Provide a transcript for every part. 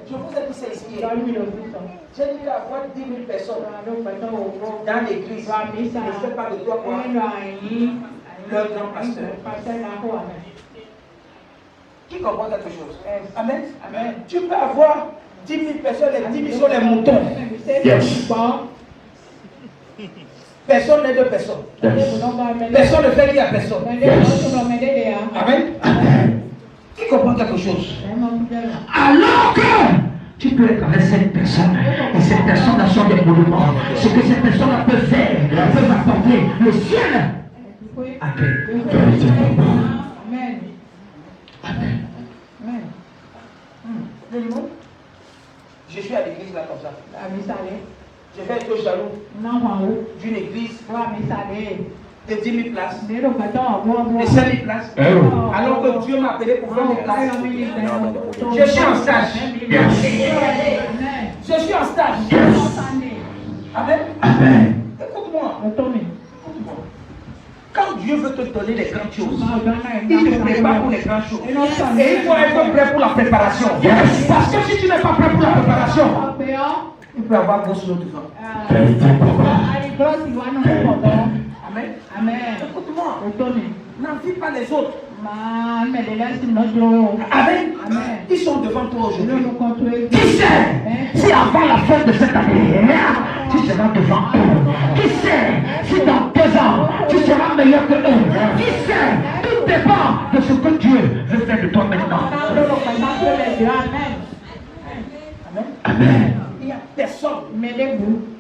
Je vous ai dit c'est ici. J'ai dit avoir 10 000 personnes dans l'église. Je ne fais pas de toi quoi. Leur grand pasteur. Qui comprend quelque chose? Amen. Amen. Tu peux avoir 10 000 personnes, les 10 000 sont les moutons. Yes. Personne n'est de personne. Personne ne fait qu'il y a personne. Amen. Amen. Qui comprend quelque chose? Alors que tu peux être avec cette personne, et cette personne a son des monuments. Ce que cette personne peut faire, peut m'apporter le ciel. Amen. Amen. Amen. Je suis à l'église là comme ça. Je vais être jaloux d'une église de 10 000 places, de 5 000 places, alors que Dieu m'a appelé pour faire des places. Je suis en stage. Je suis en stage. Amen. Amen. Écoute-moi. Quand Dieu veut te donner les grandes choses, il te prépare pour les grandes choses. Et il faut être prêt pour la préparation. Yes. Parce que si tu n'es pas prêt pour la préparation, il peut y avoir beau sur le devant. Amen. Amen. Écoute-moi. N'envie pas les autres. Amen. Ils sont devant toi aujourd'hui. Qui sait si avant la fin de cette année, tu seras devant eux? Qui sait si dans 2 ans, tu seras meilleur que eux? Qui sait? Tout dépend de ce que Dieu veut faire de toi maintenant. Amen. Il n'y a personne.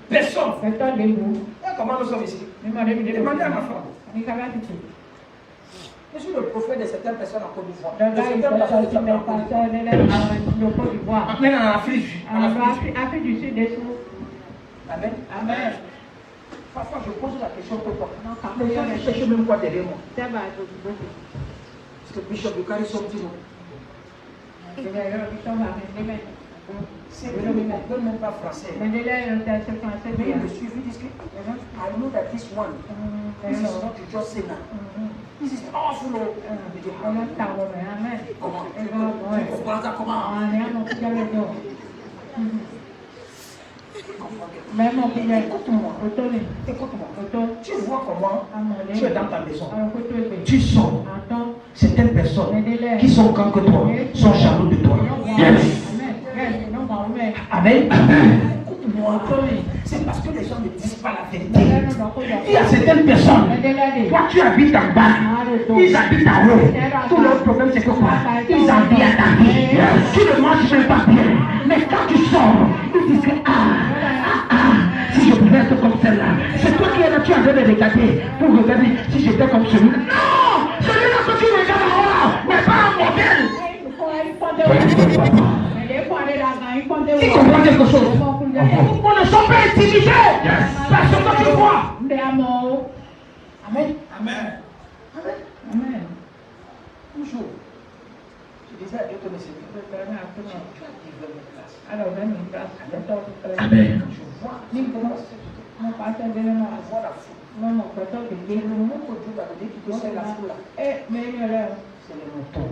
Personne. Et comment nous sommes ici? Demandez à ma femme. Je suis le prophète de certaines personnes en Côte d'Ivoire. Même en Afrique. Afrique du Sud. Amen. Amen. Parfois je pose la question pour toi. Les gens ne cherchent même pas derrière moi. Parce que Bishop Yukari sont dit non. C'est que ne comprennent même pas français. Mais il me suffit de dire I know that this one, this is not just sinner. This is awful. Comment? Tu comprends ça comment? Même écoute-moi. Tu vois comment tu es dans ta maison. Tu sors. Certaines personnes qui sont grandes que toi sont jaloux de toi. Yes. Amen. Écoute-moi. C'est parce que les gens ne disent pas la vérité. Il y a certaines personnes. Toi, tu habites en bas. Ils habitent en haut. Tout leur problème, c'est que quoi? Ils envient à ta vie. Tu ne manges même pas bien. Mais quand tu sors, ils disent que si je pouvais être comme celle-là. C'est toi qui es là, tu es en train de regarder pour regarder si j'étais comme celui-là. Non! Celui-là que tu regardes en haut là n'est pas un modèle. Il comprend quelque chose. On ne sont pas intimidés par ce que tu vois. Amen. Amen. Amen. Toujours. Je disais à Dieu que mes serviteurs, tu as développé une place. Alors, Amen. Je vois la foule. Le mot que Dieu va donner qui concerne la foule là, c'est le mouton.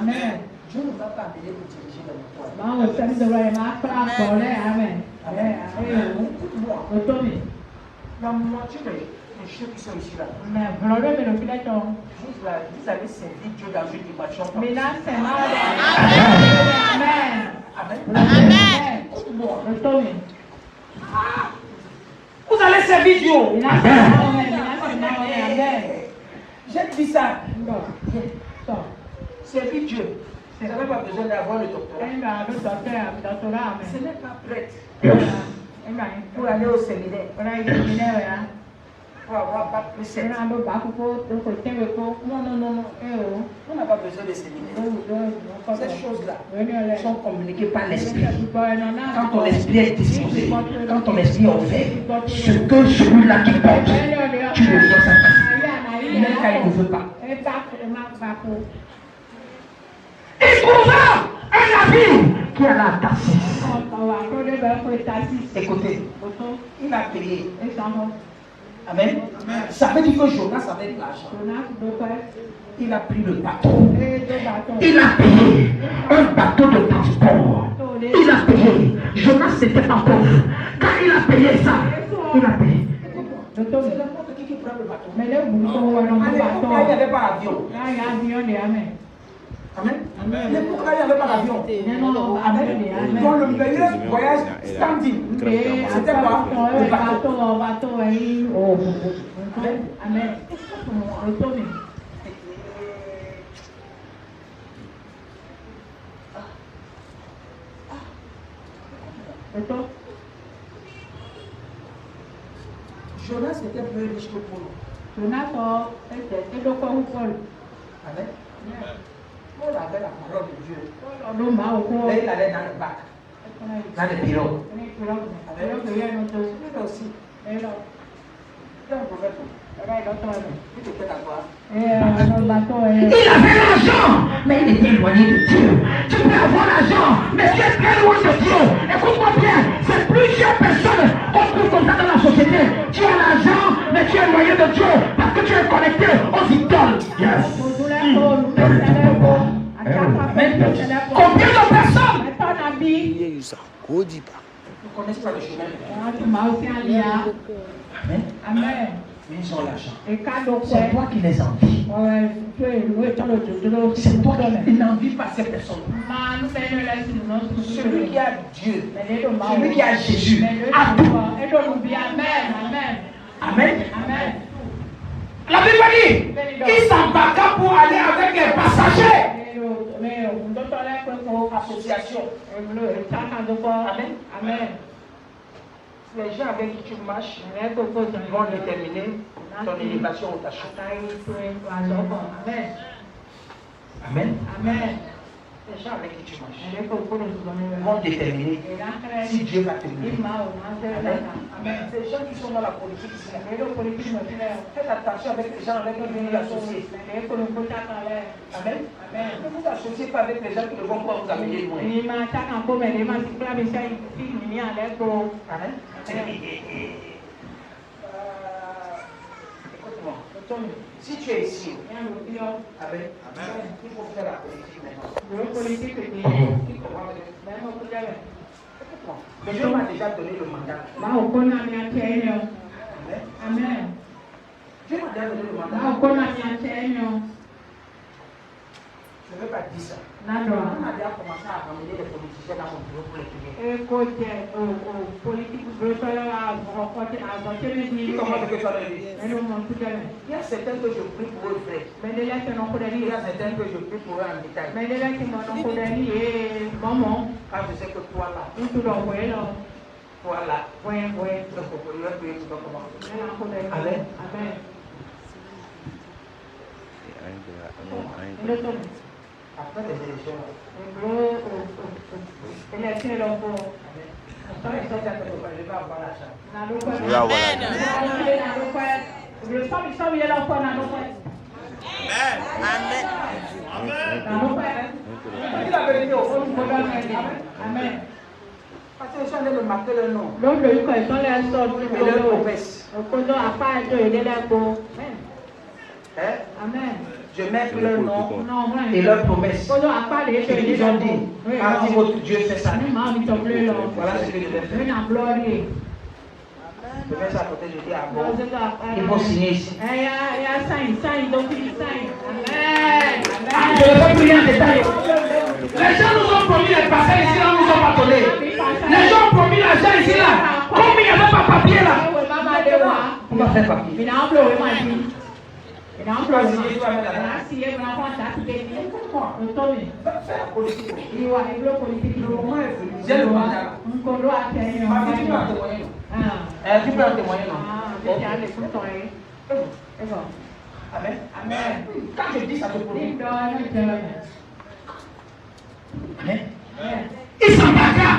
Amen. Dieu ne va pas amener pour diriger le mouton. Amen. Écoute-moi. La moitié des chefs qui sont ici là. Vous avez servi Dieu dans une dimension. Amen. Écoute-moi. Vous allez servir Dieu. J'ai dit ça. Servir Dieu. Vous n'avez pas besoin d'avoir le doctorat. Ce n'est pas prêtre pour aller au séminaire. Pour avoir pas plus de non. On n'a pas besoin de séminaire. Ces choses-là sont communiquées par l'esprit. Quand ton esprit est disposé, quand ton esprit est ouvert, ce que celui-là qui porte, tu le vois ça passer. Même quand il ne veut pas. Il trouva un navire qui est là, Tarsis. Écoutez, il a payé Amen. Ça veut dire que Jonas avait de l'argent. Il a pris le bateau. Il a payé un bateau de transport. Il a payé. Jonas n'était pas pauvre. Quand il a payé ça, il a payé. Mais qui prend le bateau? À l'époque, il n'y avait pas d'avion. Amen. L'époque, il n'y avait pas d'avion. Donc le meilleur voyage standing, c'était quoi? Le bateau. Amen. Jonas était plus riche que Paul. Amen. Paul avait la parole de Dieu. Là, il allait dans le bac, dans le pirogue. Amen. Lui aussi. Il est un prophète. Il avait l'argent, mais il était éloigné de Dieu. Tu peux avoir l'argent, mais tu es très loin de Dieu. Écoute-moi bien, c'est plusieurs personnes qu'on trouve comme ça dans la société. Tu as l'argent, mais tu es éloigné de Dieu parce que tu es connecté aux idoles. Yes. Combien de personnes ne connaissent pas le chemin? Amen. Mais ils ont l'argent. C'est toi qui les envies. C'est toi qui n'envies pas ces personnes. Celui qui a Dieu, celui qui a Jésus, a tout. Amen. La Bible dit, il s'embarqua pour aller avec les passagers. Association. Amen. Les gens avec qui tu marches vont déterminer ton élévation ou ta chute. Amen. Les gens avec qui tu marches vont déterminer si Dieu va te lever. Amen. Ces gens qui sont dans la politique ici, faites attention avec les gens avec qui vous vous associez. Amen. Ne vous associez pas avec les gens qui ne vont pas vous amener loin. Amen. Écoute-moi. Si tu es ici, Amen. Il faut faire la politique maintenant. Écoute-moi. Mais Dieu m'a déjà donné le mandat. Amen. Dieu m'a déjà donné le mandat. Je ne veux pas dire ça. On a déjà commencé à ramener les politiciens dans mon bureau pour les prier. Qui commence que tu as dit? Il y a certains que je prie pour eux frères. Il y a certains que je prie pour eux en détail. Quand je sais que toi là, je vais prier pour toi comment? Amen. Après les élections, je vais avoir l'argent. Amen. Parce que si on est de marquer le nom, et leur promesse. Amen. Je mets leur nom et leur promesse. Ils ont dit, quand votre Dieu fait ça, voilà ce que je vais faire. Je mets ça à côté, je dis à bon, il faut signer ici. Je vais prier en détail. Les gens nous ont promis les passer ici, là, nous ont pas donné. Les gens ont promis l'argent ici, là. Comme il n'y avait pas papier, là. On va faire papier. J'ai le mandat. Tu peux en témoigner, non? Amen. Quand je dis ça, te produit. Amen. Il s'embarqua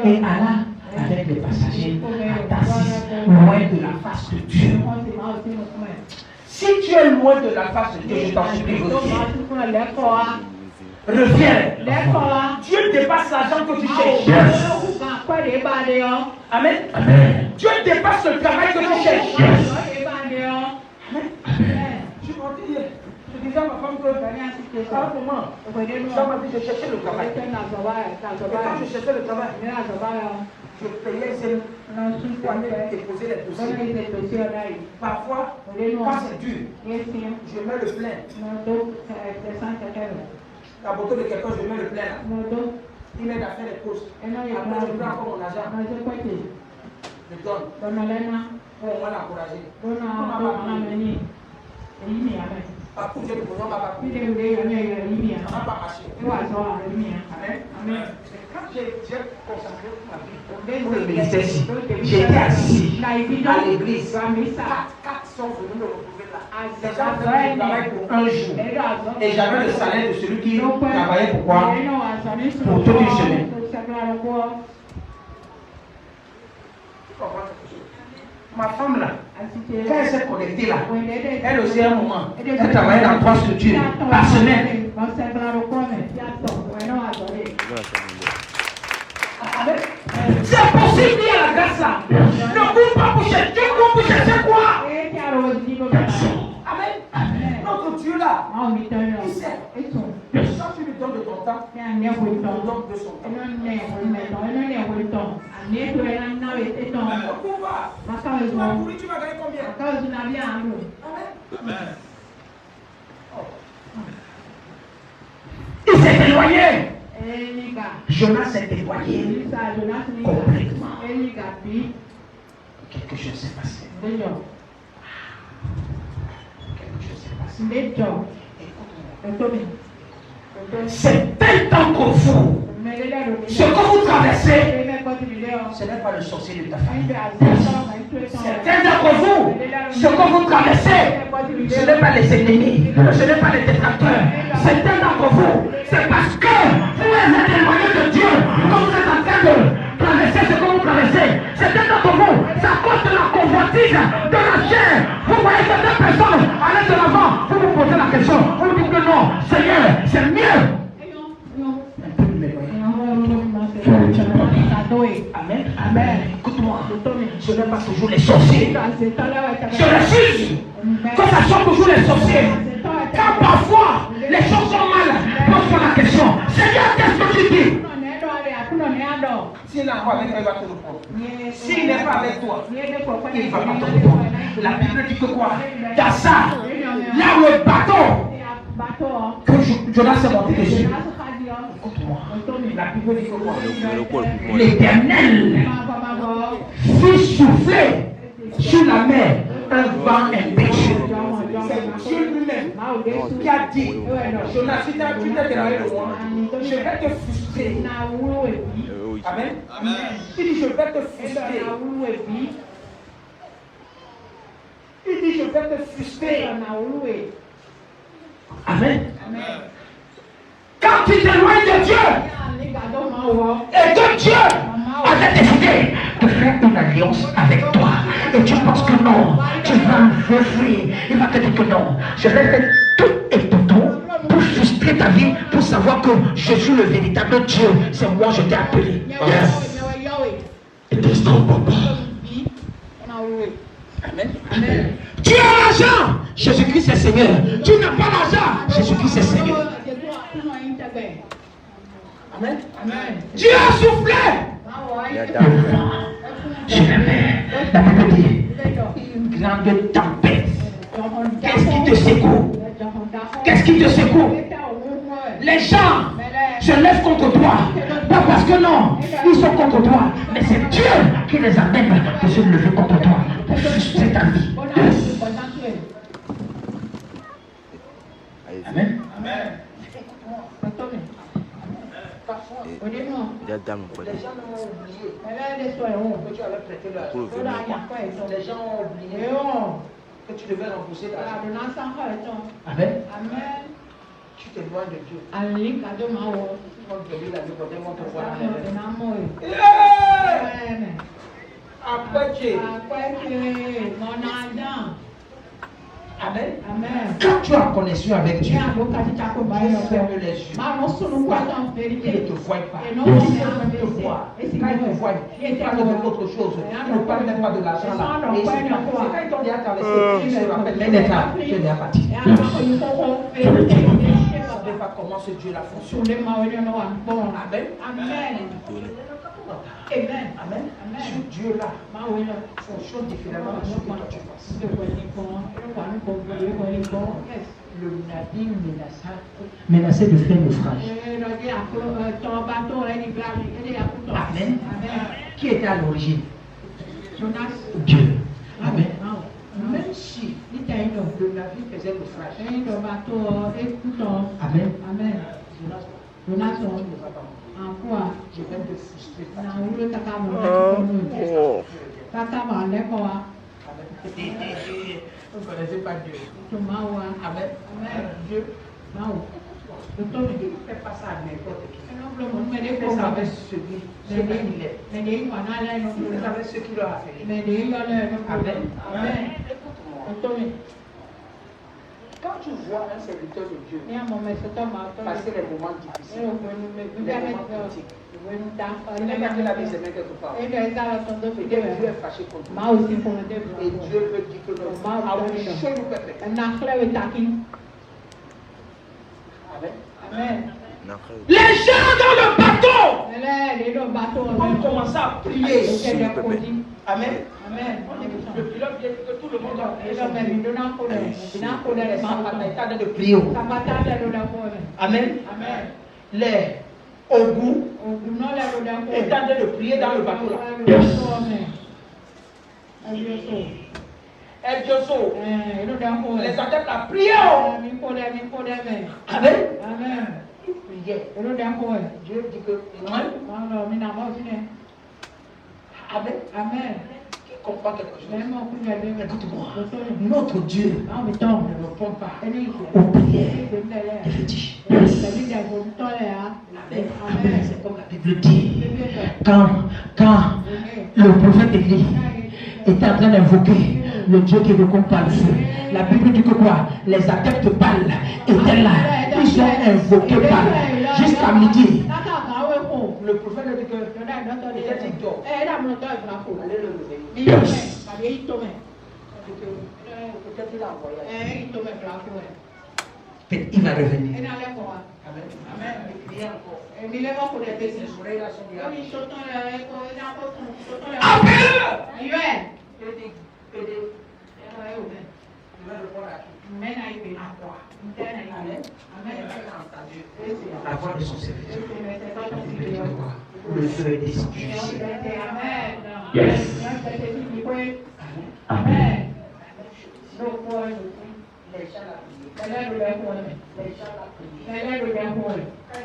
et alla avec les passagers à Tarsis, loin de la face de Dieu. Si tu es loin de la face de Dieu, je t'en supplie, reviennent. Dieu dépasse l'argent que tu cherches. Amen. Amen. Dieu dépasse le travail que tu cherches. Yes. Amen. Je disais à ma femme que à un moment, ça m'a dit je cherchais le travail. Et quand je cherchais le travail, je payais celle qui allait déposer les dossiers. Parfois, quand c'est dur, je mets le plein. La beauté de quelqu'un, je mets le plein là. Il m'aide à faire les courses. Après, je prends encore mon argent. Je donne. Pour moi l'encourager. Pas pour Dieu, pour moi, pas pour Dieu. Ça n'a pas marché. Amen. Quand j'ai consacré ma vie pour le ministère ici, j'étais assis à l'église. 4 sont venus me retrouver là. Les gens faisaient du travail pour un jour. Et j'avais le salaire de celui qui travaillait pour quoi? Pour toute une semaine. Ma femme là, quand elle s'est connectée là, elle aussi à un moment, elle travaillait dans 3 structures par semaine. C'est possible, il y a la grâce là. Ne cours pas pour chercher. Tu cours pour chercher quoi? Amen. Notre Dieu là, il sait. Quand tu lui donnes de ton temps, tu lui donnes de son temps. Ne cours pas. Tu vas courir, tu vas gagner combien? Amen. Il s'est éloigné. Jonas s'est éloigné complètement. Quelque chose s'est passé. Quelque chose s'est passé. C'est un temps pour vous. Ce que vous traversez, ce n'est pas le sorcier de ta famille. Certains d'entre vous, ce que vous traversez, ce n'est pas les ennemis, ce n'est pas les détracteurs. Certains d'entre vous, c'est parce que vous êtes éloignés de Dieu que vous êtes en train de traverser ce que vous traversez. Certains d'entre vous, c'est à cause de la convoitise, de la chair. Vous voyez certaines personnes aller de l'avant, vous vous posez la question, vous vous dites que non, Seigneur, c'est mieux. Amen. Amen. Écoute-moi. Ce n'est pas toujours les sorciers. Je refuse que ça soit toujours les sorciers. Car parfois, les choses sont mal. Pose-toi la question. Seigneur, qu'est-ce que tu dis? S'il n'est pas avec toi, il va te reprendre. S'il n'est pas avec toi, il ne va pas te reprendre. La Bible dit que quoi? Dans ça, là où le bateau que Jonas s'est monté dessus. Écoute-moi, la Bible dit que quoi? L'Éternel fit souffler sur la mer un vent impétueux. C'est Dieu lui-même qui a dit, Jonas, si tu t'es éloigné de moi, je vais te frustrer. Amen. Il dit, je vais te frustrer. Il dit, je vais te frustrer. Amen. Quand tu t'éloignes de Dieu, et que Dieu avait décidé de faire une alliance avec toi, et tu penses que non, tu vas le fuir, il va te dire que non, je vais faire tout et tout pour frustrer ta vie, pour savoir que je suis le véritable Dieu, c'est moi je t'ai appelé. Yes. Et tu es papa. Amen. Amen. Tu as l'argent, Jésus-Christ est Seigneur. Tu n'as pas l'argent, Jésus-Christ est Seigneur. Amen. Amen. Dieu a soufflé. Je la Bible dit une grande tempête. Qu'est-ce qui te secoue? Qu'est-ce qui te secoue? Les gens se lèvent contre toi. Pas parce que non, ils sont contre toi. Mais c'est Dieu qui les amène de se lever contre toi. Pour frustrer ta vie. Amen. Amen. Les gens ont oublié que tu avais prêté leur argent. Les gens ont oublié que tu devais rembourser l'argent. Amen. Tu t'éloignes de Dieu. Après Dieu. Amen. Amen. Quand tu es en connexion avec Dieu, Ferme ferme les yeux. Il ne te voit pas. Et non, Il on te voit. Quand il te voit, il parle d'autre chose. Il ne parle même pas de l'argent là. Et c'est quand ils t'ont déjà traversé, ils se rappellent, mais d'être là, tu es déjà parti. Je ne sais pas comment ce Dieu là fonctionne. Amen. Amen. Amen. Amen. Ce Dieu là fonctionne différemment de ce que toi tu fasses. Le navire menaçait de faire naufrage. Amen. Qui était à l'origine? Dieu. Amen. Même si le navire faisait naufrage. Amen. Jonas en quoi? Je viens de frustrer. Vous ne connaissez pas Dieu. Amen. Dieu. Ne fais pas ça à n'importe qui. Fais ça avec celui qu'il est. Fais ça avec ceux qui l'ont affairé. Amen. Quand tu vois un serviteur de Dieu passer les moments difficiles, les moments critiques, il n'est pas que la vie se met quelque part. Et Dieu est fâché contre lui. Et Dieu veut dire que nous Amen. Les gens dans le bateau ont commencé à prier. Amen. Le pilote dit que tout le monde a prié. De prier. Amen. Les Ogou est en train de prier dans le bateau là. El Dioso, les adeptes à prier. Amen. Ils priaient. Dieu dit que Amen. Qui comprend quelque chose? Écoute-moi. Notre Dieu ne répond pas aux prières des petits. Amen. C'est comme la Bible dit. Quand le prophète Élie était en train d'invoquer le Dieu qui répond par le feu, la Bible dit que quoi? Les adeptes Baal étaient là. Ils ont invoqué Baal jusqu'à midi. Le prophète a dit que peut-être il dort. Allez le réveiller. Peut-être il a envoyé. Il va revenir. Amen. Il vient encore. Ses oreilles là sont bien. La voix de son serviteur. Le feu est descendu. Yes. Amen. Quand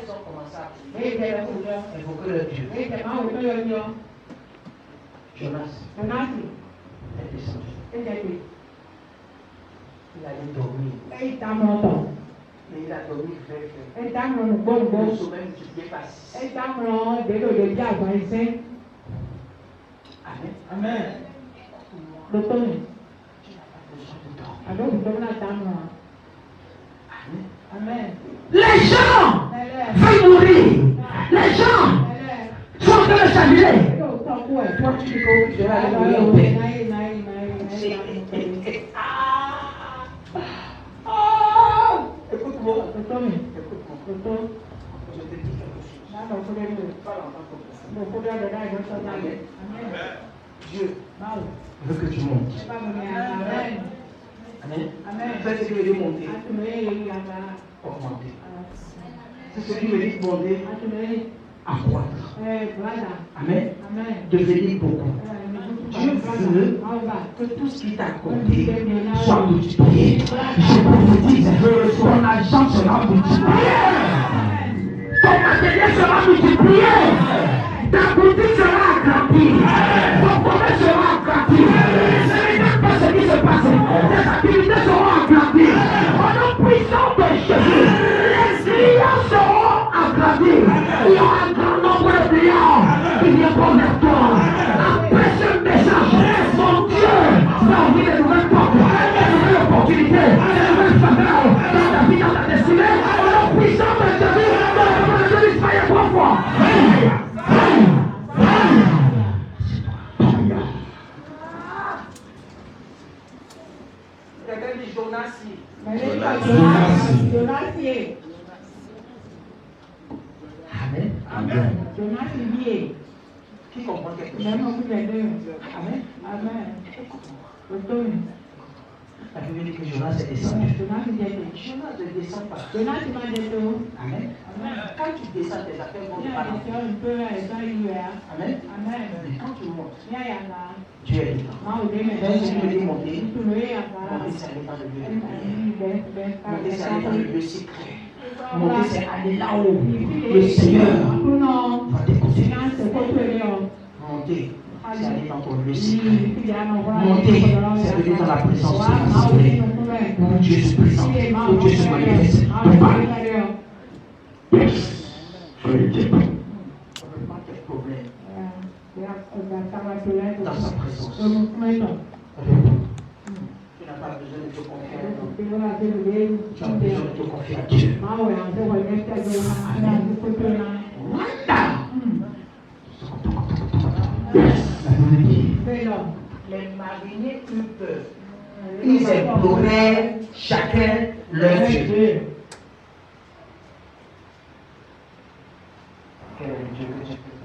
ils ont commencé à prier, évoquer le Dieu. Jonas est descendu. Il allait dormir. Mais il a dormi très. Le sommeil multiplié par 6. Amen. Amen. Les gens veulent mourir. Les gens sont en train de s'annuler. Toi, tu dis que je vais aller mourir en paix. Écoute-moi. Je te dis quelque chose. Pas longtemps. Dieu veut que tu montes. Amen. Fais ce qui veut dire monter. Augmenter. C'est ce qui veut dire monter. Accroître. Amen. Devenir beaucoup. Dieu veut que tout ce qui t'a accordé soit multiplié. Je prophétise, ton argent sera multiplié. Ton matériel sera multiplié. Ta boutique sera agrandie. Ton commerce sera agrandi. Ce n'est pas ce qui se passe. Tes activités seront agrandies. Au nom puissant de Jésus, les clients seront agrandis. Il y aura un grand nombre de clients qui viendront vers toi. Après ce message, mon Dieu va ouvrir de nouvelles portes, de nouvelles opportunités. Qui comprend quelque chose? Amen. Amen. Amen. La Bible dit que Jonas est descendu. Jonas ne descend pas. Amen. Quand tu descends, tes affaires vont te parler. Amen. Mais quand tu montes, Dieu est dedans. Même si tu veux dire monter, monter c'est aller dans le lieu de prière. Monter c'est aller dans le lieu secret. Monter c'est aller là-haut. Le Seigneur va t'écouter. Monter c'est aller dans ton lieu secret. Monter c'est venir dans la présence de l'Esprit. Où Dieu se présente, où Dieu se manifeste. On parle. Yes. On ne veut pas quel problème dans sa présence. Tu n'as pas besoin de te confier à nous. Tu as besoin de te confier à Dieu. Les mariniers eurent peur. Ils imploraient chacun leur Dieu. Quel est le Dieu que tu peux?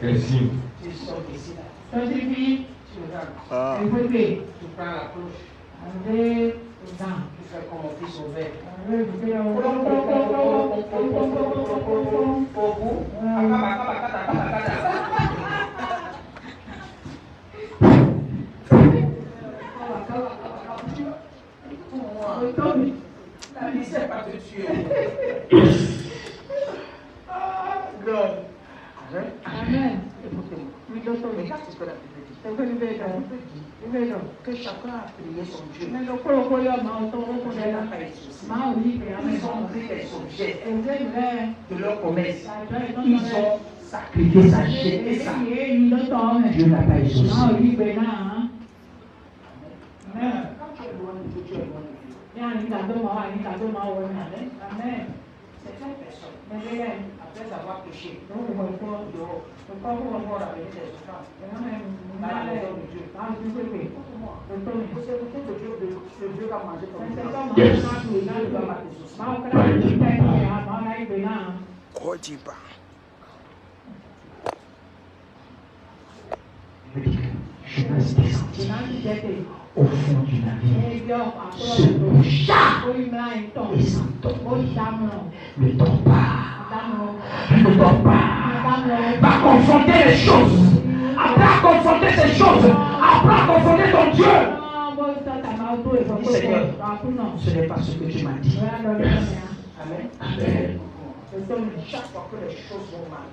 Merci. Tu sors d'ici là. Ah. Tu regardes. Tu prends la cloche. Tu fais comme mon fils au verre. La vie, c'est pas te tuer. Amen. Écoutez-moi. Regarde ce que la Bible dit. Que chacun a prié son Dieu. Ils ont pris les objets de leur promesse. Ils ont sacrifié ça, jeté ça. Dieu n'a pas exaucé. Quand tu es loin de Dieu, tu es loin de Dieu. Certaines personnes, après avoir péché, dehors, pourquoi vous encore amener des souffrances dans la maison de Dieu? C'est le Dieu va manger comme ça. Yes. Il ne va pas te soucier. Jonas descendit au fond du navire, se boucha et s'endormit. Ne dors pas. Ne dors pas. Va confronter les choses. Apprends à confronter ces choses. Apprends à confronter ton Dieu. Dis Seigneur, ce n'est pas ce que tu m'as dit. Amen. Amen. Chaque fois que les choses vont mal,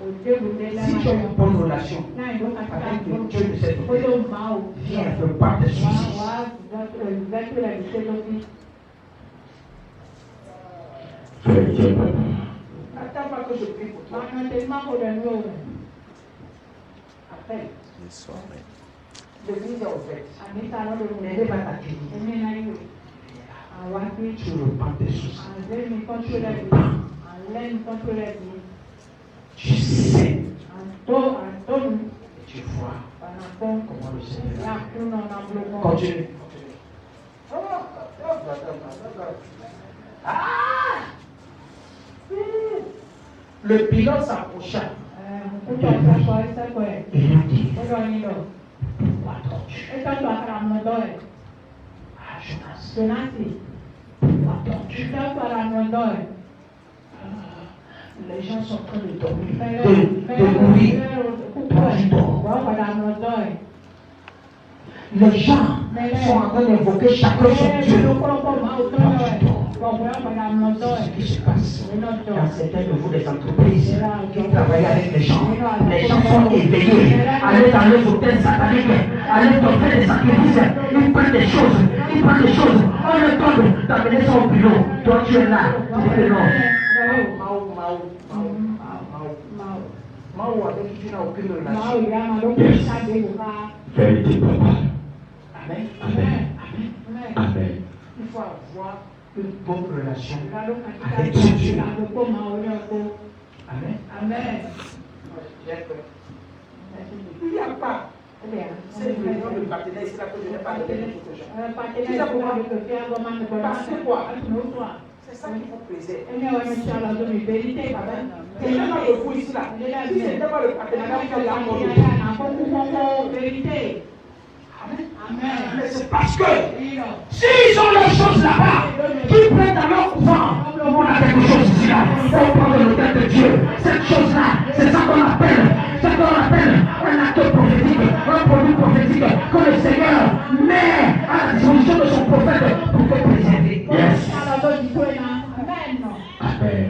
si tu as une bonne relation avec le Dieu de cette vie, viens, ne pas tes soucis. Attends pas que je prie pour toi. Appelle. L'église est ouverte. N'aidez pas ta clinique. Tu repends tes soucis. Tu sais. Tu vois comment le Seigneur continue. Le pilote s'approcha et lui dit, où attends-tu? Jonas, où attends-tu? Les gens sont en train de dormir, de mourir. Toi, tu dors. Les gens sont en train d'invoquer chacun son Dieu. Toi, tu dors. C'est ce qui se passe dans certaines de vous, les entreprises qui travaillent avec les gens. Les gens sont éveillés. Allez dans les hôtels sataniques. Allez offrir des sacrifices. Ils prennent des choses. On le donne d'amener ça au bureau. Toi, tu es là. Tu dis que non. Mao avec qui tu n'as aucune relation. Vérité, papa. Amen. Amen. Amen. Il faut avoir une bonne relation avec ce Dieu. Amen. Il n'y a pas. C'est le nom de partenaire, c'est là que je n'ai pas de quelque chose. Parce que quoi? C'est ça qu'il faut préserver. Et là, on est la zone de vérité. Et là, le fou ici là. Si ce n'était pas le partenariat, vous allez avoir vérité. Amen. Mais c'est parce que s'ils ont leurs choses là-bas, qu'ils prennent dans leur couvent, on a quelque chose ici là. On parle de l'autel de Dieu. Cette chose-là, c'est ça qu'on appelle un acte prophétique, un produit prophétique que le Seigneur met à la disposition de son prophète pour te préserver. Yes. Amen.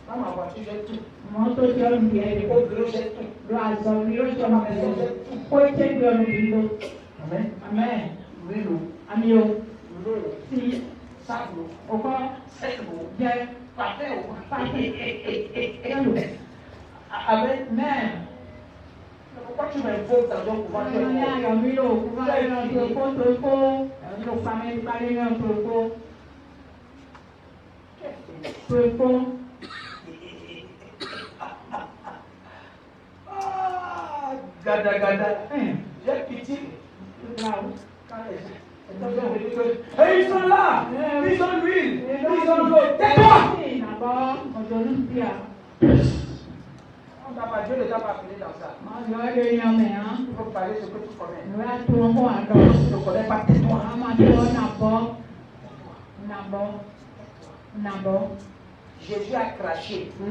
Dans ma voiture, j'ai tout. Au bureau, j'ai tout. Amen. Amen. L'huile, Amio. l'eau, Si. sable, Encore. sec, Bien. parfait. Amen. Amen. Pourquoi tu m'invoques dans ton pouvoir? Gada. J'ai pitié. Et ils sont là. Ils ont l'huile. Ils ont l'eau. Tais-toi. Dieu ne t'a pas appelé dans ça. Il faut parler ce que tu connais. Tu ne connais pas, tais-toi. Jésus a craché. Ce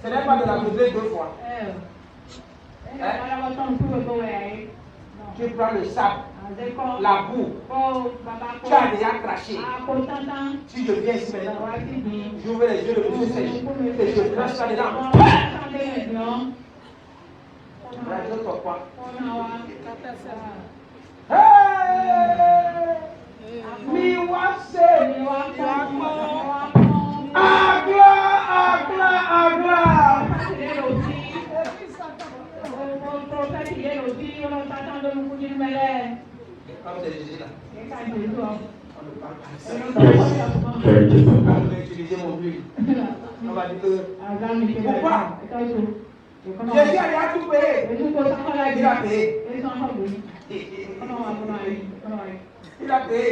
n'est pas de la besoin deux fois. Tu prends le sable, la boue. Tu as déjà craché. Si je viens ici maintenant, j'ouvre les yeux, le monsieur sèche, et je crache ça dedans. Radio toi quoi? Hey! Miwase! Agla! Comme c'est Jésus là. On va utiliser mon huile. On va dire que. Pourquoi? Jésus a tout payé. Il a payé. Il a payé.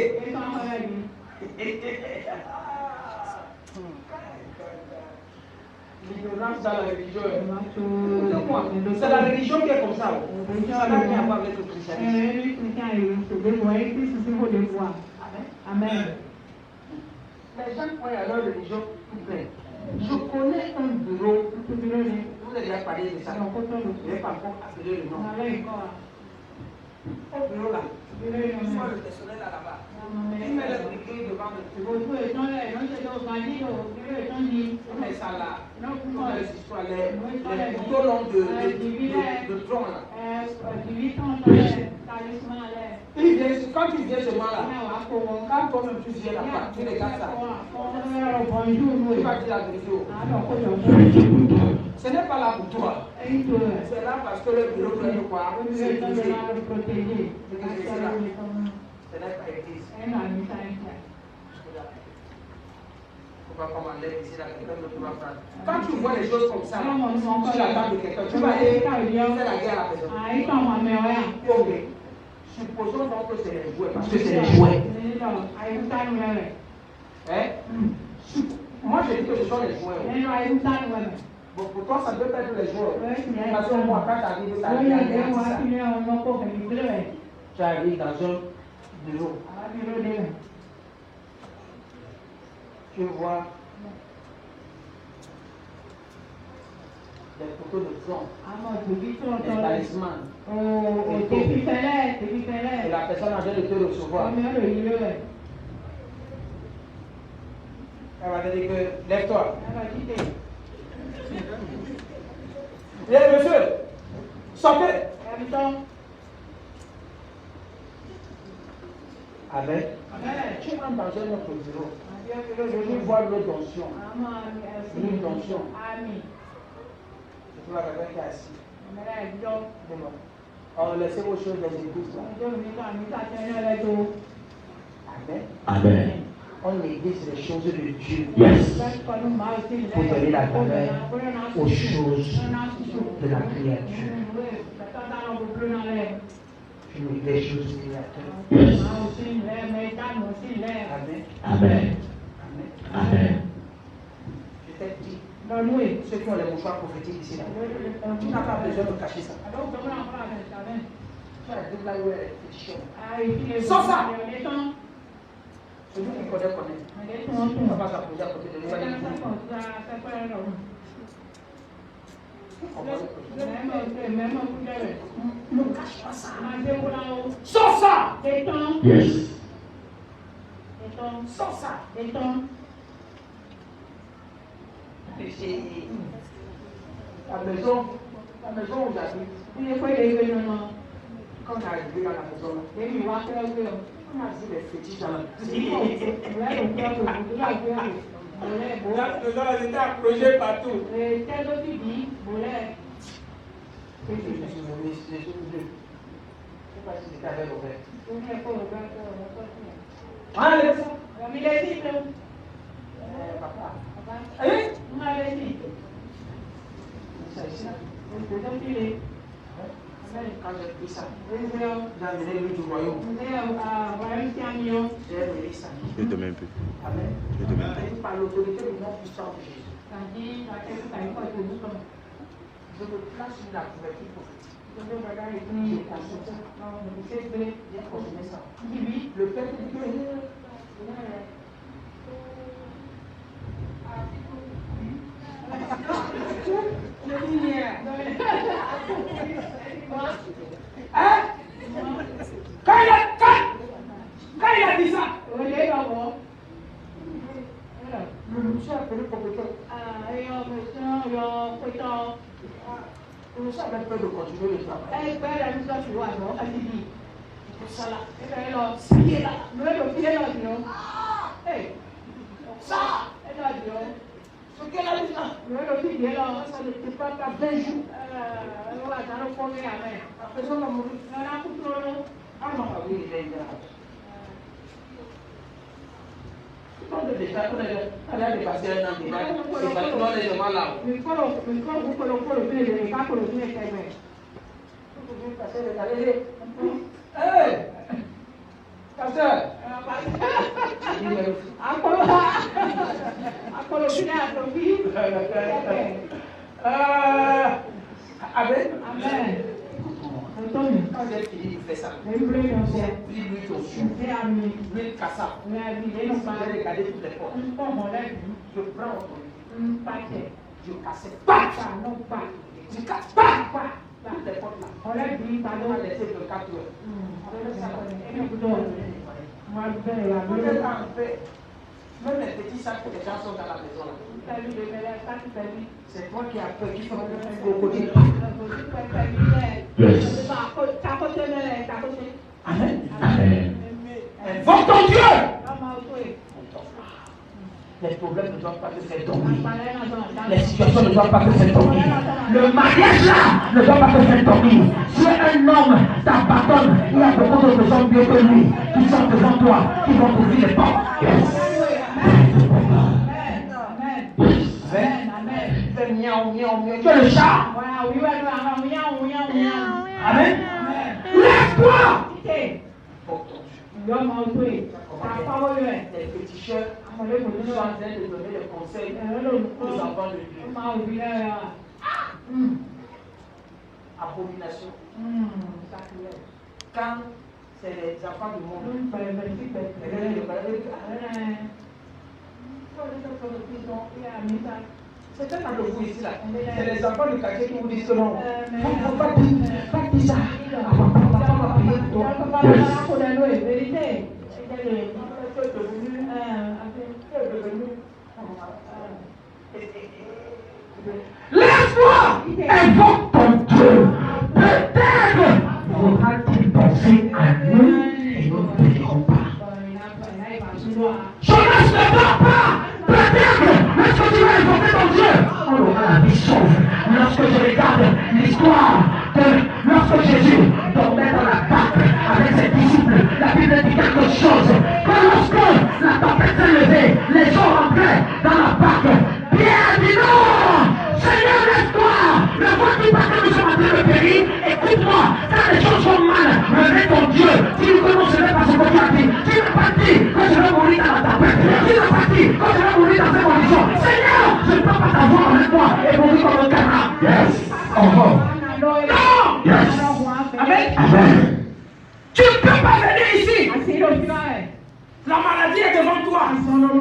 L'ignorance dans la religion. C'est la religion qui est comme ça. Ça n'a rien à voir avec le christianisme. Amen. Les gens croient à leur religion tout plein. Je connais un bureau. Vous avez déjà parlé de ça. Je n'ai pas encore appelé le nom. Au bureau là. Il voit le personnel là-bas. Il met les briquets devant le bureau. On met ça là. On met les histoires, les couteaux longs de tronc là. Quand tu viens seulement là, quand toi-même tu viens là-bas, tu regardes ça. Tu vas dire la vérité. Ce n'est pas là pour toi. C'est là parce que le bureau doit être quoi? C'est église. Ce n'est pas église. Il faut pas commander ici là, quelqu'un ne pourra prendre. Quand tu vois les choses comme ça, sur la table de quelqu'un, tu vas aller faire la guerre à la personne. Ok. Supposons donc que c'est les jouets, parce que c'est les jouets. Moi je dis que ce sont les jouets. Bon, pour toi ça peut être les jouets. Parce que moi quand tu arrives, ça arrive à ça. Tu arrives dans un bureau. Tu vois des photos de front, des talismans, et la personne a de te recevoir. Elle va te dire que lève-toi. Viens monsieur, sortez. Amen. Tu entres dans un autre bureau. Tu vois l'onction. L'onction. Tu vois quelqu'un qui est assis. Alors laissez vos choses dans les églises là. Amen. Amen. On néglige les choses de Dieu. Yes. Pour donner la valeur aux choses de la créature. Tu négliges les choses créateurs. Yes. Amen. Amen. Amen. Je t'ai dit, ceux qui ont les mouchoirs prophétiques ici, là, tu n'as pas besoin de cacher ça. Tu as déclaré la répétition. Sans ça, celui qui connaît. Tu ne vas pas s'apposer à côté de lui. Ne cache pas ça. Sans ça. Yes. Sans ça. La maison où j'habite, quand tu arrivé à la maison, on a vu les fétiches dans la maison. Là, j'étais accroché partout. Je sais pas si c'était avec Robert. Allez, papa. Allez. Quand j'ai pris ça, j'ai amené lui du royaume. J'ai amené ça. Je te mets un peu. Amen. Je te mets un peu. Par l'autorité du nom puissant de Jésus. Je me place sur la couverture prophétique. J'ai consommé ça. Le peuple dit que hein? Quand il a dit ça, le monsieur a appelé le prophète. Le monsieur avait peur de continuer le travail. Ça là. Ça. Ce qu'elle a dit là. Ça n'était pas qu'à 20 jours. La personne a mouru. Ah non, oui, il est là. On a dépassé un an déjà. C'est parce qu'on est vraiment là. Hey! Pasteur! Amen. Quand j'ai fini de faire ça, j'ai pris l'huile au-dessus, l'huile cassa. J'ai regardé toutes les portes. Je prends autour. Je cassais. Je casse. Toutes les portes là. On a laissé 24 heures. Même les petits sacs que les gens sont dans la maison là. C'est toi qui as peur, qui fait un crocodile. Yes. Amen. Amen. Invoque ton Dieu. Les problèmes ne doivent pas te faire dormir. Les situations ne doivent pas te faire dormir. Le mariage là ne doit pas te faire dormir. Si un homme t'abandonne, il y a beaucoup d'autres hommes mieux que lui qui sont devant toi, qui vont ouvrir les portes. Yes. Fais miaou, miaou, miaou. Tu es le chat. Amen. Lève-toi. Les féticheurs sont en train de donner des conseils aux enfants de Dieu. Abomination. Quand c'est les enfants du monde, c'est un de vous ici là. C'est les enfants du quartier qui vous disent que non. Faut pas dire ça. Papa prier pour toi. Lève-toi, invoque ton Dieu. Peut-être faudra-t-il penser à nous et nous ne payerons pas. Jonas ne dort pas. Peut-être lorsque tu vas invoquer ton Dieu, on aura la vie sauve. Lorsque je regarde l'histoire de lorsque Jésus dormait dans la barque avec ses disciples, Amen. Amen. Tu ne peux pas venir ici. Así lo trae. La maladie est devant toi.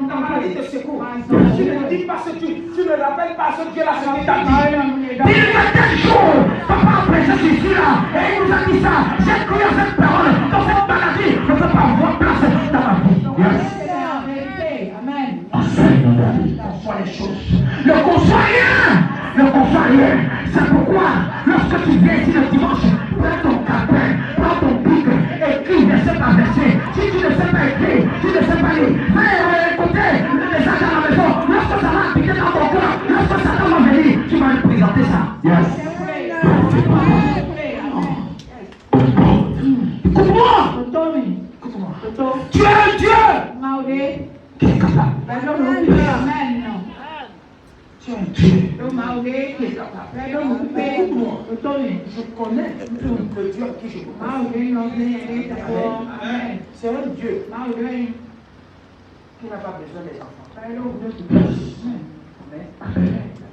La maladie te secoue. Tu ne dis pas ce que tu ne rappelles pas ce que Dieu a ce que tu as dit. Il y a tel jour, papa a présence ici là, et il nous a dit ça. J'ai cru à cette parole, dans cette maladie, ne peut pas avoir place dans ma vie. Yes. Amen. Enseigne-nous la vie. Conçois les choses. Ne conçois rien. Ne conçois rien. C'est pourquoi, lorsque tu viens ici le dimanche, prends ton calepin, prends ton bic, écris verset par verset. Si tu ne sais pas écrire, tu ne sais pas lire, fais écouter le message à la maison. Lorsque ça va habiter dans ton cœur, lorsque Satan va venir, tu vas lui présenter ça. Yes. Écoute-moi. Tu es un Dieu. Qui est capable. Amen. Tu es un Dieu. Je connais le Dieu à qui je parle. C'est un Dieu qui n'a pas besoin des enfants. Amen.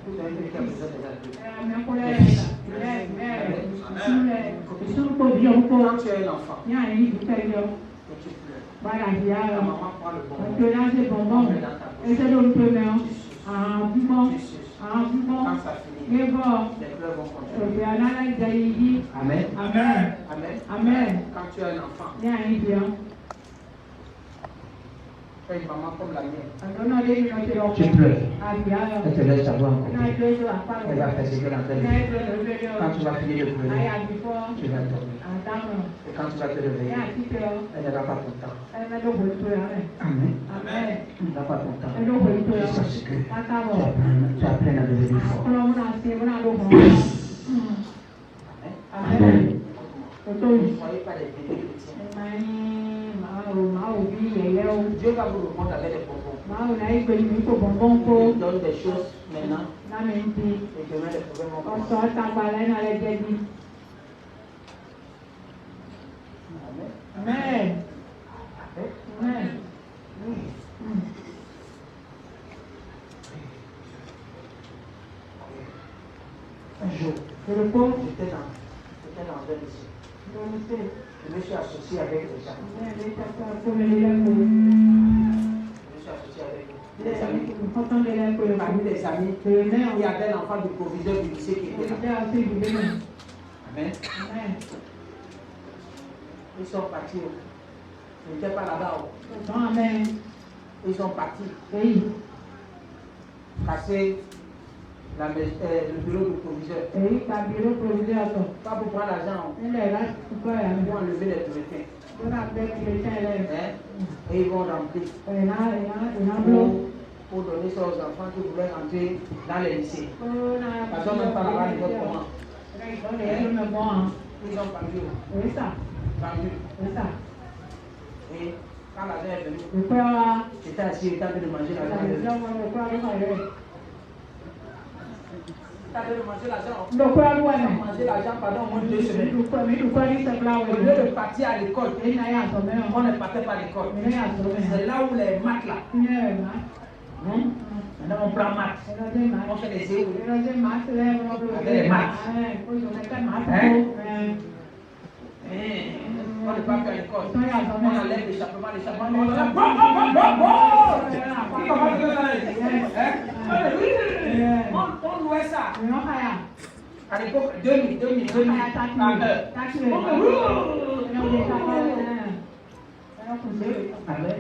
Vous avez dit qu'il a besoin des adultes. Quand tu es un enfant, et tu pleures, ta maman prend le bonbon, met dans ta bouche. Quand ça finit, les pleurs vont continuer. Amen. Amen. Amen. Quand tu es un enfant, tu as une maman comme la mienne. Tu pleures. Elle te laisse ta voix en côté. Elle va faire ce qu'elle est en train de faire. Quand tu vas finir de pleurer, tu vas dormir. Et quand tu vas te réveiller, elle n'aura pas ton temps. Amen. Elle n'aura pas ton temps. Jusqu'à ce que tu apprennes à devenir fort. Amen. Ne soyez pas des bébés chrétiens. Dieu va vous répondre avec des bonbons. Il donne des choses maintenant. Et demain, les problèmes vont commencer. Amen. Amen. Un jour, j'étais dans un lycée. Je me suis associé avec des gens. Je me suis associé avec des amis. Parmi les amis, il y avait l'enfant du proviseur du lycée qui était là. Amen. Ils sont partis. Ils n'étaient pas là-bas. Ils sont partis. Passer le bureau du proviseur. Pas pour prendre l'argent. Pour enlever les bulletins. Et ils vont remplir. Pour donner ça aux enfants qui voulaient entrer dans les lycées. Parce qu'ils n'ont même pas là-bas de votre comment. Ils ont pendu. Et quand l'argent est venu, j'étais assis, j'étais en train de manger l'argent. J'étais en train de manger l'argent. Manger l'argent pendant au moins 2 semaines. Au lieu de partir à l'école, on ne partait pas à l'école. C'est là où les maths là. Maintenant on prend maths. On fait des zéros. Avec les maths. On ne part pas à l'école. On enlève l'échappement. On louait ça. À l'époque, 2000 par heure. Amen.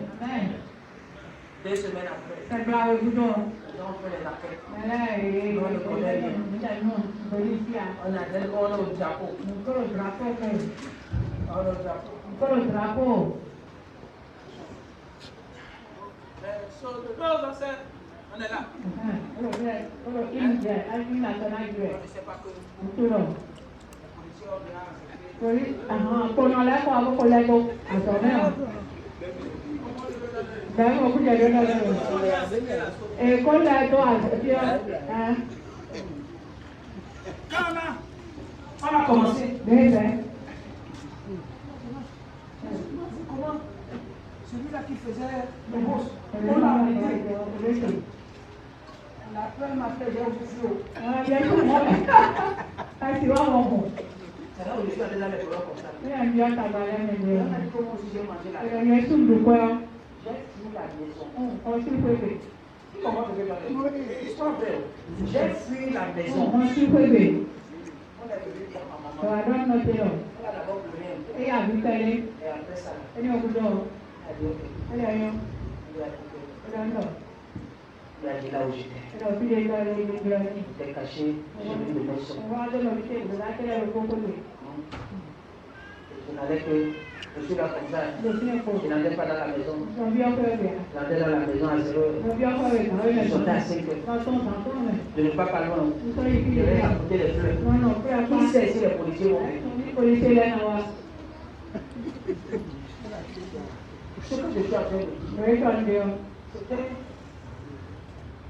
2 semaines après, on fait les appels. On le connaît bien. On est au drapeau. On est là. On ne sait pas que on a commencé. Comment celui-là qui faisait le boss, on l'a arrêté. La peur m'a fait, j'ai aussi C'est là où je suis allé dans les problèmes comme ça. Ní ẹ̀mí ọ̀tà balẹ̀ mi ni. On a dit comment si j'ai mangé la Ẹ̀rọ yẹn tún dùn pẹ́. J'ai fini la maison. Ọtí pépè. Comment tu veux parler? Histoire vraie. J'ai fui la maison. Ọtí pépè. On a dû dire à ma maman. Ọ̀rọ̀ àdó ọ̀nà ti lọ. Elle a d'abord pleuré un peu. Ẹ yà bí tẹ́lẹ̀. Et après ça, Ẹni ọ̀gbọ́dọ̀. elle a dit ok. Ẹ yà yọ. Il a coupé. Ẹ yà lọ. Il a dit là où j'étais. Ẹ lọ sí ilé ìlọ ilé ìlú ìlú ẹni. J'étais caché. J'ai mis le morceau. Ọwọ́ adé lọ sí ìlú lákẹ́lẹ́ rẹ̀ kókó lè. Je n'allais que. Je suis là comme ça. Lè sí ẹ̀kọ́. Je n'allais pas dans la maison. Lọ bí ọkọ ẹ̀rẹ̀. Je n'allais dans la maison à 0 heure. Lọ bí ọkọ ẹ̀rẹ̀ kàwé Je rẹ̀ sortais à sọ̀tà. 5 heures. Lọ́tọ̀ sàtọ̀ rẹ̀. Je ne vais pas loin. Nítorí kí Je ni vais ẹ̀. à côté des fleurs. Wọ́n nà pé apá. Qui sait si les policiers vont venir? Ní polisi lẹ́nu wa. Ce que je suis en train de dire, Lórí kan ní ọ. c'était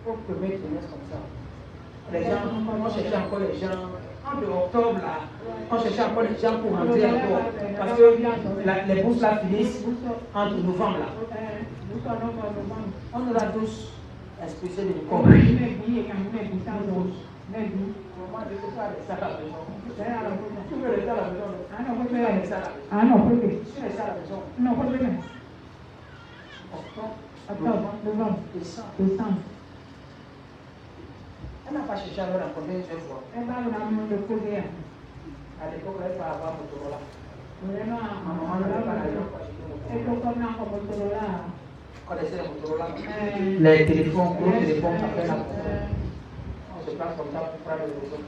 pour que mes jeunesse comme ça. Les gens, on cherchait encore les gens. En octobre, là, on cherchait encore les gens pour rentrer encore. Parce que les bourses là finissent entre novembre là. On nous a tous expulsés de l'école. Moi, je peux pas rester à la maison. Tu veux rester à la maison? Tu veux rester à la maison? Ah non, pépè. Tu veux rester à la maison? Non, pas pépè. Octobre, Octobre, novembre, décembre. décembre. Elle n'a pas cherché à me rencontrer une seule fois. Ẹ bá wọn àwọn ọmọdé kó dé à. À l'époque, elle va avoir Motorola. Vraiment, Ma maman n'avait pas l'argent pour acheter ẹ Motorola. tó kọ́ náà kọ́ mọ́tò lọ́la. Connaissez les Motorola? Les téléphones, gros téléphones, ça fait la on se place comme ça pour prendre le réseau.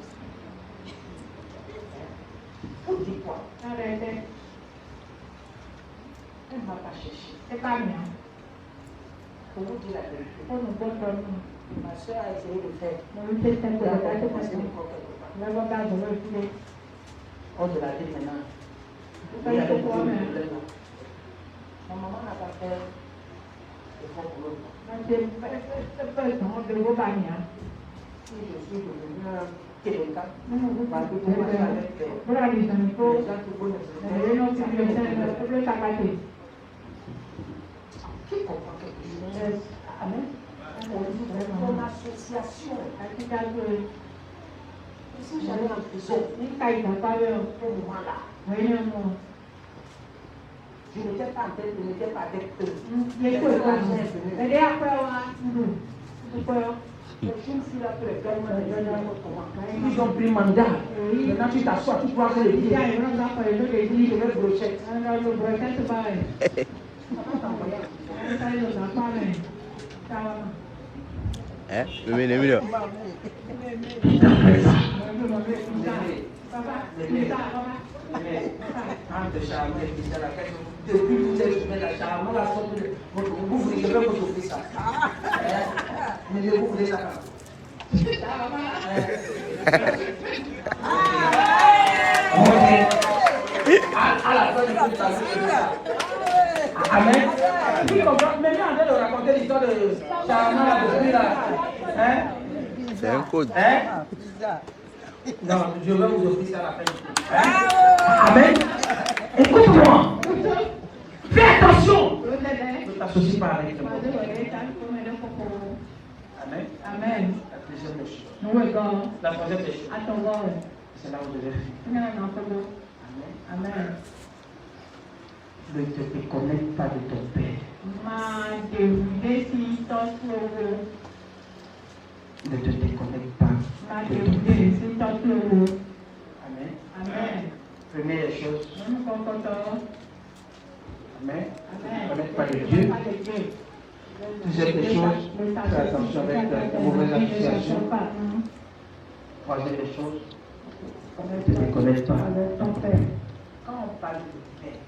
Pour dire quoi? Arrêtez. Elle ne m'a pas cherché. Ẹ bá mi à. Pour vous dire la vérité, Ó nù gbọ́dọ̀ nù. ma soeur a essayé de faire. Mo ń tẹ́tẹ́ Elle gbọ́dọ̀ a láti commencé pàṣẹ. l'école quelque part. Lọ́wọ́ bá gbọ́dọ̀ ìdílé. On te l'a dit maintenant. Ó Il fẹ́ y a tó des kọ́ problèmes. mẹ́. Ma maman n'a pas fait effort pour l'autre. Wọ́n ṣe fẹ́ sàn án bí owó bá mi à. Si je suis devenu un Québécois, Nínú ìlú ma vie commence avec búrọ̀ ní ìsàn tó les gens qui vont ẹ̀rọ náà ti fi ọ̀sẹ̀ lọ tó lé kàkàtì. qui comprend quelque chose. Amen. Ton association. Àti dájú ẹ̀. Si j'allais en prison, Níka ìgbàgbá rẹ̀ ọ̀. au moment-là, Wọ́n yẹn mọ̀. je n'étais pas en tête, je n'étais pas avec eux. Yẹ kó ìgbà mọ̀. Ẹ̀dẹ́ àpẹ́ wa ndù. Dúpẹ́ ọ́. Les jeunes filles là que les gars m'ont dit, comment? Ils ont pris mandat. Maintenant tu t'assois, tu dois faire le Ìyá dire. ìran bá pẹ̀lú lóde Je ìdí. vais brochette. Ẹ̀rọ ló bọ̀ ẹ̀kẹ́ tó bá rẹ̀. Comment t'envoyer? Ẹ̀rọ sáré lọ sàpá rẹ̀. Táwa mọ̀. Mira. Papa, ìta bàbá. Quand le charme est dit à la question, depuis que vous êtes soumis la charme, la sorte de vous voulez que je vais vous offrir ça. Mais vous voulez ça quand? À la fin de toute la vie. Amen. Puis on va maintenant en train de raconter l'histoire de Charmant depuis là. Hein? C'est un code. Hein? Non, je vais vous offrir ça à la fin. Hein? Amen. Écoute-moi. Fais attention. Ne t'associe pas avec moi. Amen. Amen. La deuxième des choses. Nous regardons. La troisième des choses. Attends, C'est là où je vais finir. Amen. Amen. Ne te déconnecte pas de ton Père. Ne te déconnecte pas de ton Père. Amen. Amen. Première chose. Amen. Ne te déconnecte pas de Amen. Dieu. Deuxième des choses. Fais attention avec la mauvaise association. Troisième des choses. Ne te déconnecte pas de ton Père. Quand on parle de Père,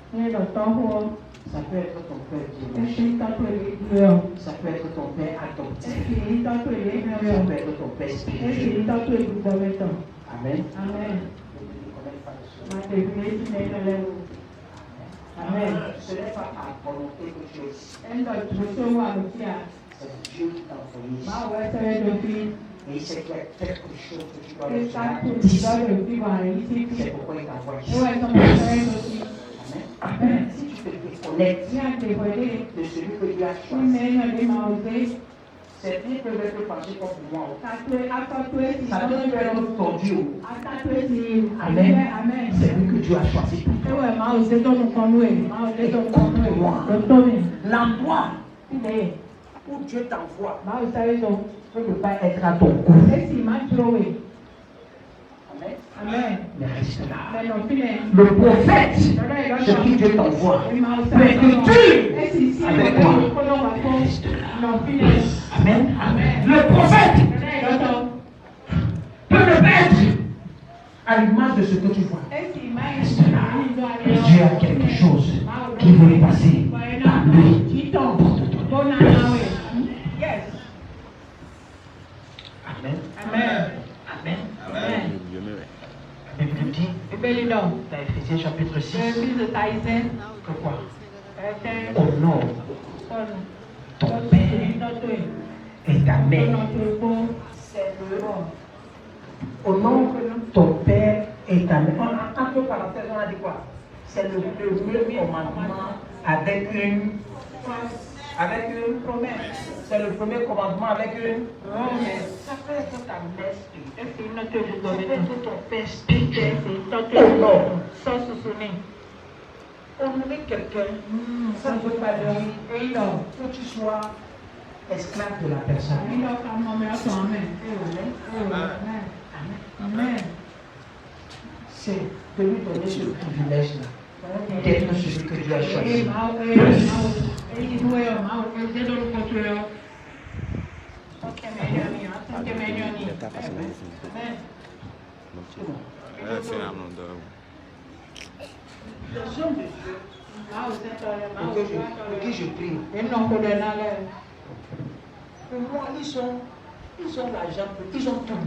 ça peut être ton Père biologique. Ça peut être ton Père adoptif. Ça peut être ton Père spirituel. Amen. Amen. Ne te déconnecte pas de ça. Amen. Ce n'est pas ta volonté que tu es. C'est Dieu qui t'a envoyé. Et il sait qu'il y a quelque chose que tu dois le faire. C'est pourquoi il t'envoie ici. Amen. Si tu te déconnectes de celui que Dieu a choisi, C'est une peut être fâché contre moi. Ça peut être Ça peut être tordu. Amen. C'est lui que Dieu a choisi pour toi. Écoute-moi. L'endroit où Dieu t'envoie peut ne pas être à ton goût. Amen. Mais reste là. Le prophète chez qui Dieu t'envoie peut être dur avec toi. Reste là. Amen. Le prophète peut ne pas être à l'image de ce que tu vois. Reste là. Dieu a quelque chose qui veut passer par lui pour te donner. Amen. Amen. La Bible dit dans Éphésiens chapitre 6 que quoi? Honore ton père et ta mère. Honore ton père et ta mère. Entre parenthèses, on a dit quoi? C'est le premier commandement avec une promesse. C'est le premier commandement avec une promesse. Ça peut être ta mère spirituelle. Ça peut être ton père spirituel. Honore. Honorer quelqu'un, ça ne veut pas dire que tu sois esclave de la personne. Amen. C'est de lui donner ce privilège-là, d'être celui que Dieu a choisi. Les hommes de Dieu pour qui je prie, pour moi, ils sont l'argent, ils ont tout.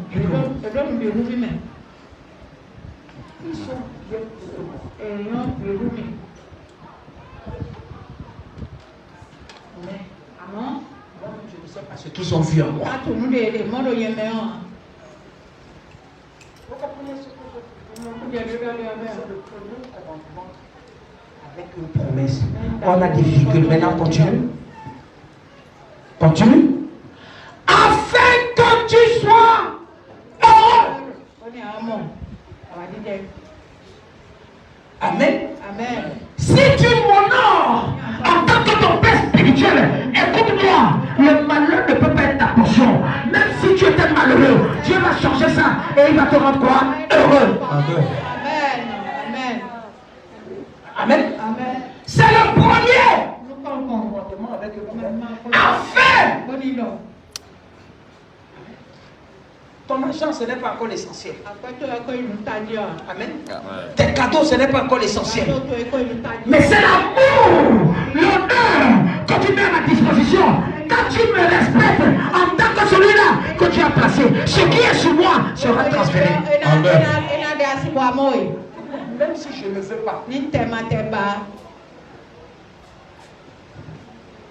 Ils sont bien pour mais je ne sais pas ce qu'ils ont vu en moi. Vous comprenez ce que je veux dire? Avec une promesse. On a des véhicules. Maintenant, continue. Continue. Afin que tu sois heureux. Amen. Si tu m'honores en tant que ton père spirituel, écoute-moi, le malheur ne peut pas être ta portion. Même si tu étais malheureux, Dieu va changer ça et il va te rendre quoi? Heureux. Amen. C'est le premier. Enfin. Ton argent, ce n'est pas encore l'essentiel. Amen. Tes cadeaux, ce n'est pas encore l'essentiel. Mais c'est l'amour, l'honneur que tu mets à ma disposition. Quand tu me respectes en tant que celui-là que tu as placé, ce qui est sur moi sera transféré. Amen. Même si je ne veux pas.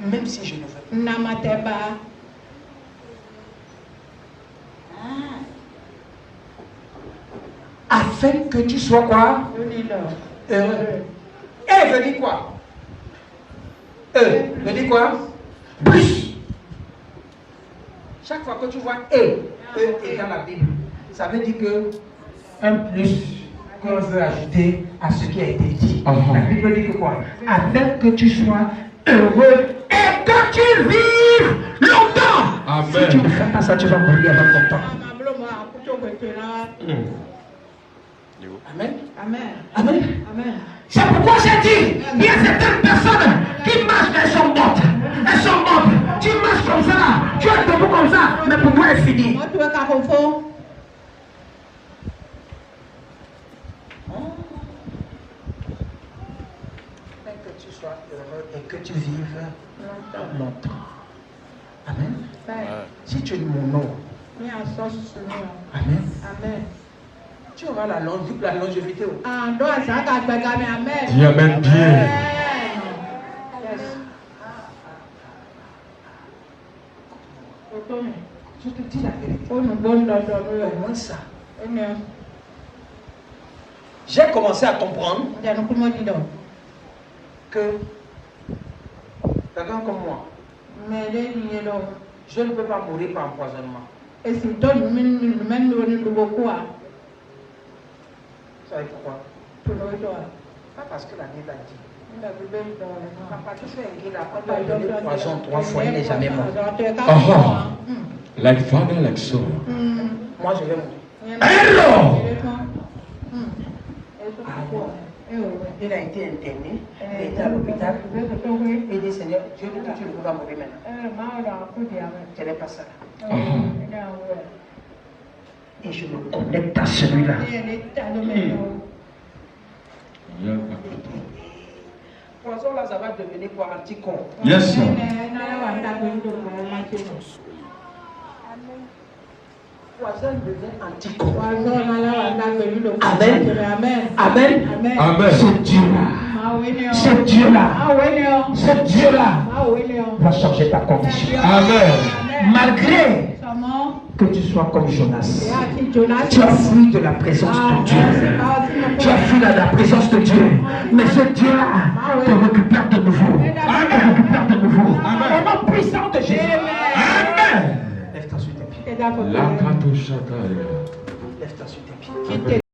Même si je ne veux pas. Afin que tu sois quoi? Heureux. Et veut dire quoi? Veut dire quoi? Plus. Chaque fois que tu vois et dans la Bible, ça veut dire que un plus qu'on veut ajouter à ce qui a été dit. La Bible dit que quoi? Afin que tu sois heureux et que tu vives longtemps. Amen. Si tu ne fais pas ça, tu vas mourir avant ton temps. Amen. C'est pourquoi j'ai dit, il y a certaines personnes qui marchent, elles sont mortes. Tu marches comme ça, tu es debout comme ça, mais pour moi, c'est fini. Que tu sois heureux et que tu vives longtemps. Amen. Si tu es mon nom, amen. Tu auras la longévité. Dis amen bien. Je te dis la vérité. Au moins ça. J'ai commencé à comprendre que quelqu'un comme moi, Je ne peux pas mourir par empoisonnement. Et si toi, nous même nous beaucoup. Vous savez pourquoi? Pas parce que la Bible a dit. Papa, tu fais un guide là, on doit donner poison 3 fois, il n'est jamais mort. Like father, like son. Moi, je vais mourir. Hello! Il a été interné, il était à l'hôpital. Il dit, Seigneur, Dieu dit que tu ne peux pas mourir maintenant. Ce n'est pas ça. Et je me connecte à celui-là. Poison là, ça va devenir quoi? Anticorps. Yes, sir. Poison devient anticorps. Amen. Amen. Amen. Ce Dieu-là, ce Dieu-là, ce Dieu-là va changer ta condition. Amen. Malgré que tu sois comme Jonas, tu as fui de la présence de Dieu. Tu as fui de la présence de Dieu. Mais ce Dieu-là te récupère de nouveau. Te récupère de nouveau. Au nom puissant de Jésus. Amen. Lève-toi sur tes pieds. La Lève-toi sur tes pieds.